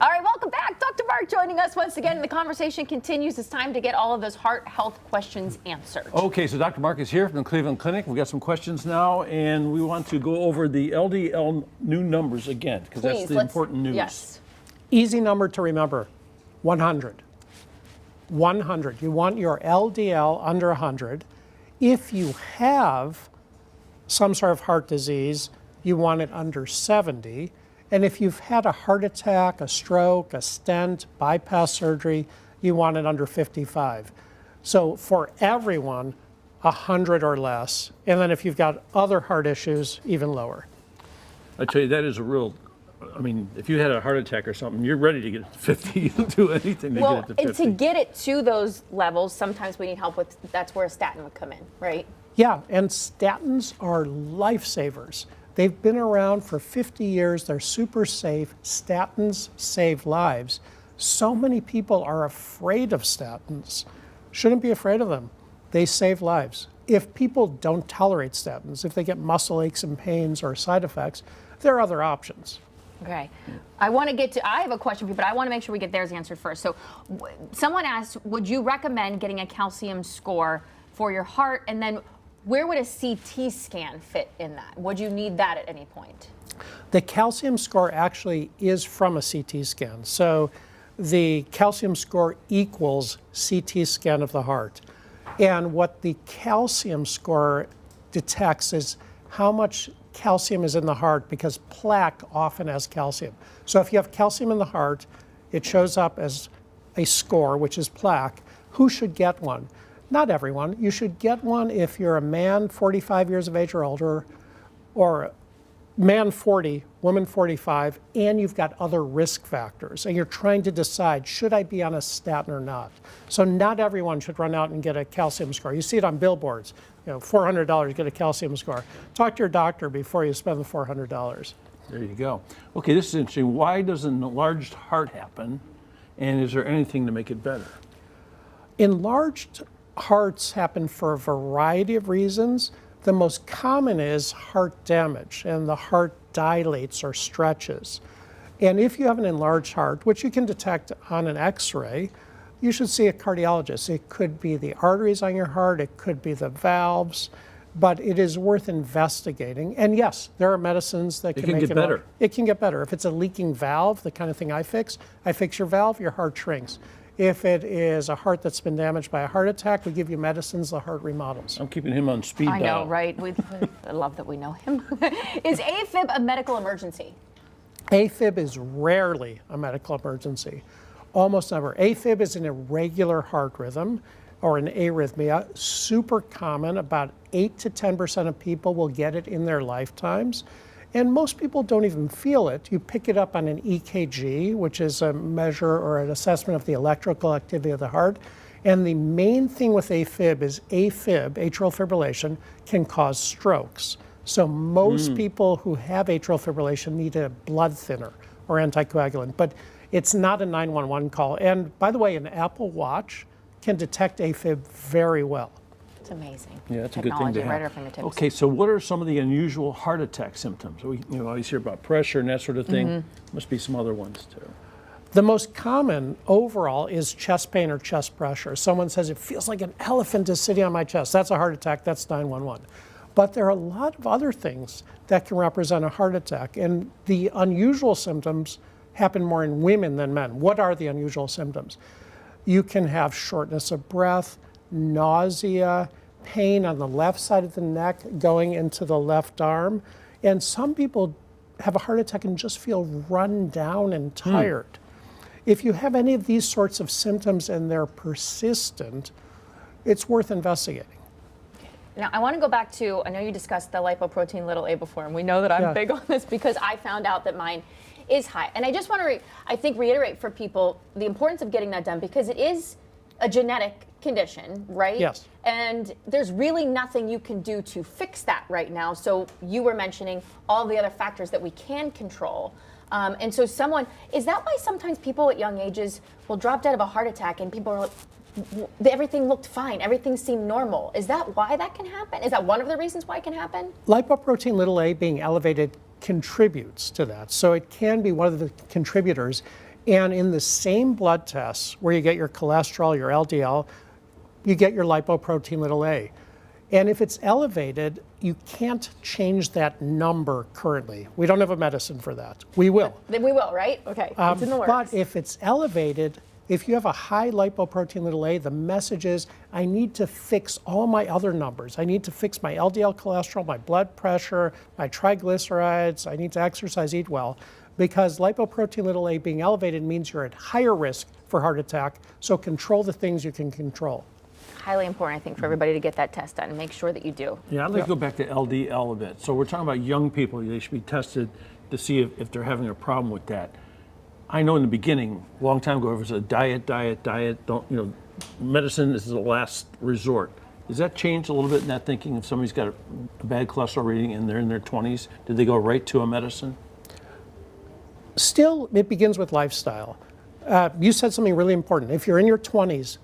All right, welcome back. Dr. Marc joining us once again, and the conversation continues. It's time to get all of those heart health questions answered. Okay, so Dr. Marc is here from the Cleveland Clinic. We've got some questions now, and we want to go over the LDL new numbers again, because that's the important news. Yes. Easy number to remember, 100. 100. You want your LDL under 100. If you have some sort of heart disease, you want it under 70. And if you've had a heart attack, a stroke, a stent, bypass surgery, you want it under 55. So for everyone, 100 or less. And then if you've got other heart issues, even lower. I tell you, that is a real, I mean, if you had a heart attack or something, you're ready to get it to 50. You'll do anything to get it to 50. And to get it to those levels, sometimes we need help with, that's where a statin would come in, right? Yeah, and statins are lifesavers. They've been around for 50 years. They're super safe. Statins save lives. So many people are afraid of statins. Shouldn't be afraid of them. They save lives. If people don't tolerate statins, if they get muscle aches and pains or side effects, there are other options. Okay. I want to get to, I have a question for you, but I want to make sure we get theirs answered first. So someone asked, would you recommend getting a calcium score for your heart? And then where would a CT scan fit in that? Would you need that at any point? The calcium score actually is from a CT scan. So the calcium score equals CT scan of the heart. And what the calcium score detects is how much calcium is in the heart, because plaque often has calcium. So if you have calcium in the heart, it shows up as a score, which is plaque. Who should get one? Not everyone. You should get one if you're a man 45 years of age or older, or man 40, woman 45, and you've got other risk factors, and you're trying to decide, should I be on a statin or not? So not everyone should run out and get a calcium score. You see it on billboards, you know, $400, get a calcium score. Talk to your doctor before you spend the $400. There you go. Okay, this is interesting. Why does an enlarged heart happen, and is there anything to make it better? Enlarged hearts happen for a variety of reasons. The most common is heart damage, and the heart dilates or stretches. And if you have an enlarged heart, which you can detect on an X-ray, you should see a cardiologist. It could be the arteries on your heart, it could be the valves, but it is worth investigating. And yes, there are medicines that can make it better. It can get better. If it's a leaking valve, the kind of thing I fix your valve, your heart shrinks. If it is a heart that's been damaged by a heart attack, we give you medicines, the heart remodels. I'm keeping him on speed dial. I know, right? I love that we know him. Is AFib a medical emergency? AFib is rarely a medical emergency. Almost never. AFib is an irregular heart rhythm or an arrhythmia. Super common. About 8 to 10% of people will get it in their lifetimes. And most people don't even feel it. You pick it up on an EKG, which is a measure or an assessment of the electrical activity of the heart. And the main thing with AFib is AFib, atrial fibrillation, can cause strokes. So most people who have atrial fibrillation need a blood thinner or anticoagulant, but it's not a 911 call. And by the way, an Apple Watch can detect AFib very well. It's amazing. Yeah, that's a good thing to have. Right at our fingertips. Okay, so what are some of the unusual heart attack symptoms? We always hear about pressure and that sort of thing. Must be some other ones too. The most common overall is chest pain or chest pressure. Someone says, it feels like an elephant is sitting on my chest. That's a heart attack, that's 911. But there are a lot of other things that can represent a heart attack. And the unusual symptoms happen more in women than men. What are the unusual symptoms? You can have shortness of breath, nausea, pain on the left side of the neck going into the left arm. And some people have a heart attack and just feel run down and tired. If you have any of these sorts of symptoms and they're persistent, it's worth investigating. Now, I want to go back to, I know you discussed the lipoprotein little a before, and we know that I'm big on this because I found out that mine is high. And I just want to, reiterate for people the importance of getting that done, because it is a genetic condition, right? Yes. And there's really nothing you can do to fix that right now. So you were mentioning all the other factors that we can control. And so is that why sometimes people at young ages will drop dead of a heart attack and people are like, everything looked fine, everything seemed normal? Is that why that can happen? Is that one of the reasons why it can happen? Lipoprotein little a being elevated contributes to that. So it can be one of the contributors. And in the same blood tests where you get your cholesterol, your LDL, you get your lipoprotein(a). And if it's elevated, you can't change that number currently. We don't have a medicine for that. We will. Then we will, right? Okay, it's in the works. But if it's elevated, if you have a high lipoprotein(a), the message is, I need to fix all my other numbers. I need to fix my LDL cholesterol, my blood pressure, my triglycerides. I need to exercise, eat well. Because lipoprotein(a) being elevated means you're at higher risk for heart attack, so control the things you can control. Highly important, I think, for everybody to get that test done and make sure that you do. Yeah, I'd like to go back to LDL a bit. So we're talking about young people. They should be tested to see if they're having a problem with that. I know in the beginning, a long time ago, it was a diet, don't, medicine is the last resort. Has that changed a little bit in that thinking? If somebody's got a bad cholesterol reading and they're in their 20s, did they go right to a medicine? Still, it begins with lifestyle. You said something really important. If you're in your 20s,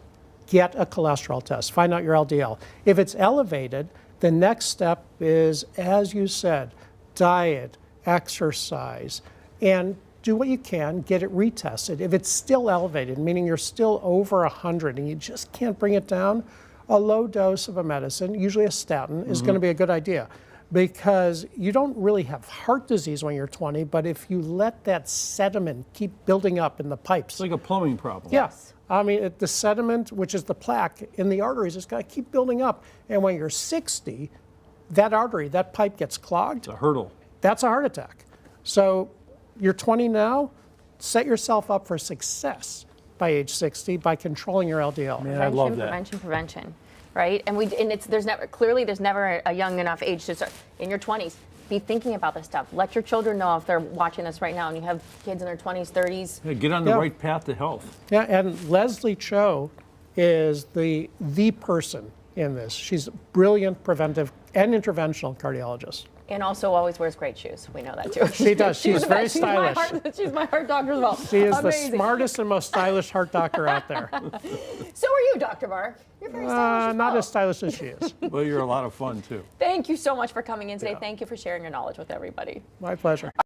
get a cholesterol test. Find out your LDL. If it's elevated, the next step is, as you said, diet, exercise, and do what you can, get it retested. If it's still elevated, meaning you're still over 100 and you just can't bring it down, a low dose of a medicine, usually a statin, is going to be a good idea. Because you don't really have heart disease when you're 20, but if you let that sediment keep building up in the pipes. It's like a plumbing problem. Yes. I mean, the sediment, which is the plaque in the arteries, is going to keep building up. And when you're 60, that artery, that pipe gets clogged. It's a hurdle. That's a heart attack. So you're 20 now, set yourself up for success by age 60 by controlling your LDL. Man, I love that. Prevention. Right? And there's never a young enough age to start. In your 20s, be thinking about this stuff. Let your children know if they're watching this right now and you have kids in their 20s, 30s. Yeah, get on the right path to health. Yeah, and Leslie Cho is the person in this. She's a brilliant preventive and interventional cardiologist. And also always wears great shoes. We know that too. She does. She's very stylish. She's my heart doctor as well. She is the smartest and most stylish heart doctor out there. So are you, Dr. Marc. You're very stylish as well. Not as stylish as she is. Well, you're a lot of fun too. Thank you so much for coming in today. Thank you for sharing your knowledge with everybody. My pleasure.